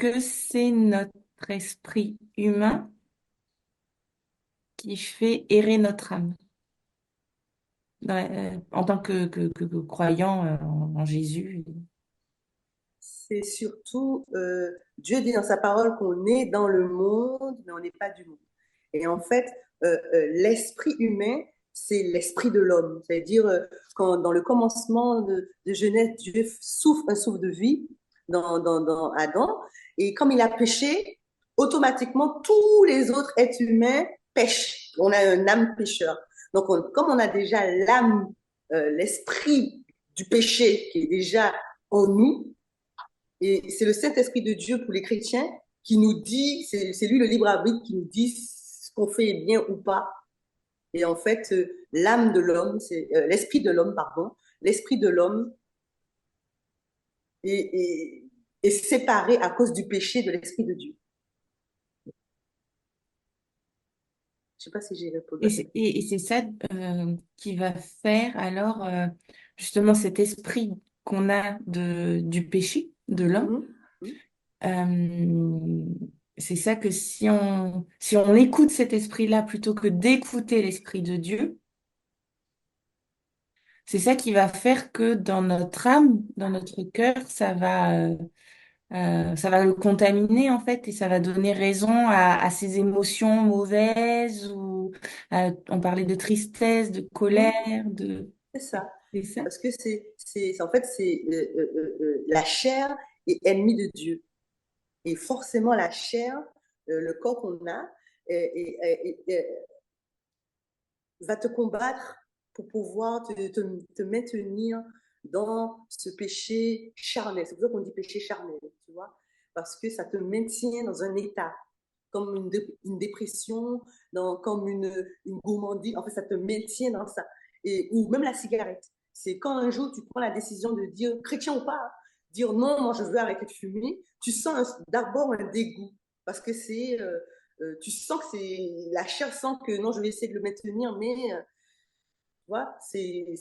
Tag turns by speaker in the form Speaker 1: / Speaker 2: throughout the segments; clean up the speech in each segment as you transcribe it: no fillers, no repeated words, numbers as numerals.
Speaker 1: que c'est notre esprit humain qui fait errer notre âme en tant que croyant en Jésus?
Speaker 2: C'est surtout, Dieu dit dans sa parole qu'on est dans le monde, mais on n'est pas du monde. Et en fait, l'esprit humain, c'est l'esprit de l'homme. C'est-à-dire, quand dans le commencement de Genèse, Dieu souffle un souffle de vie dans Adam. Et comme il a péché, automatiquement, tous les autres êtres humains pêchent. On a un âme pécheur. Donc, comme on a déjà l'âme, l'esprit du péché qui est déjà en nous, et c'est le Saint-Esprit de Dieu pour les chrétiens qui nous dit, c'est lui le libre arbitre qui nous dit ce qu'on fait est bien ou pas. Et en fait, l'âme de l'homme, c'est l'esprit de l'homme, pardon, l'esprit de l'homme est, est, est séparé à cause du péché de l'esprit de Dieu. Je ne sais pas si j'ai répondu
Speaker 1: Et
Speaker 2: à cette question.
Speaker 1: c'est ça qui va faire alors justement cet esprit qu'on a du péché de l'homme.
Speaker 2: Mm-hmm.
Speaker 1: Euh, c'est ça que si on écoute cet esprit-là plutôt que d'écouter l'esprit de Dieu, c'est ça qui va faire que dans notre âme, dans notre cœur, ça va le contaminer en fait et ça va donner raison à ces émotions mauvaises ou on parlait de tristesse, de colère,
Speaker 2: Mm-hmm.
Speaker 1: de
Speaker 2: C'est ça.
Speaker 1: c'est ça.
Speaker 2: Parce que en fait, la chair est ennemie de Dieu. Et forcément, la chair, le corps qu'on a, va te combattre pour pouvoir te maintenir dans ce péché charnel. C'est pour ça qu'on dit péché charnel, tu vois, parce que ça te maintient dans un état, comme une dépression, comme une gourmandise. En fait, ça te maintient dans ça. Ou même la cigarette. C'est quand un jour tu prends la décision de dire, chrétien ou pas, dire non, moi je veux arrêter de fumer, tu sens d'abord un dégoût. Parce que tu sens que la chair sent que non, je vais essayer de le maintenir, mais tu vois, c'est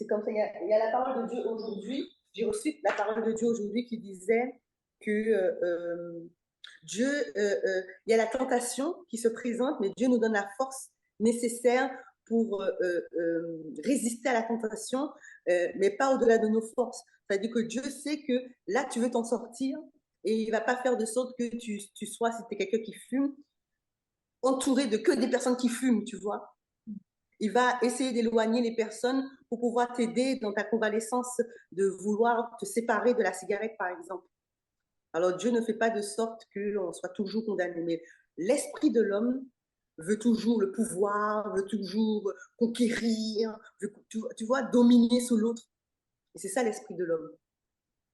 Speaker 2: comme ça. Il y a la parole de Dieu aujourd'hui. J'ai reçu la parole de Dieu aujourd'hui qui disait que Dieu, il y a la tentation qui se présente, mais Dieu nous donne la force nécessaire pour résister à la tentation, mais pas au-delà de nos forces. C'est-à-dire que Dieu sait que là, tu veux t'en sortir et il ne va pas faire de sorte que tu sois, si tu es quelqu'un qui fume, entouré de que des personnes qui fument, tu vois. Il va essayer d'éloigner les personnes pour pouvoir t'aider dans ta convalescence de vouloir te séparer de la cigarette, par exemple. Alors Dieu ne fait pas de sorte qu'on soit toujours condamné, mais l'esprit de l'homme veut toujours le pouvoir, veut toujours conquérir, tu vois, dominer sur l'autre. Et c'est ça l'esprit de l'homme.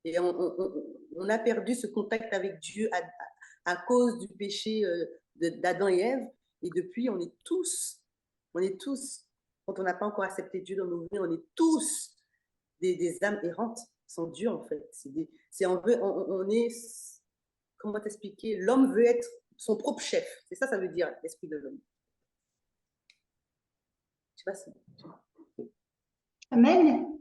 Speaker 2: Et on a perdu ce contact avec Dieu à cause du péché d'Adam et Ève. Et depuis, on est tous, quand on n'a pas encore accepté Dieu dans nos vies, on est tous des âmes errantes sans Dieu, en fait. On est, comment t'expliquer, l'homme veut être son propre chef. C'est ça, ça veut dire l'esprit de l'homme. Je sais pas si...
Speaker 3: Amen.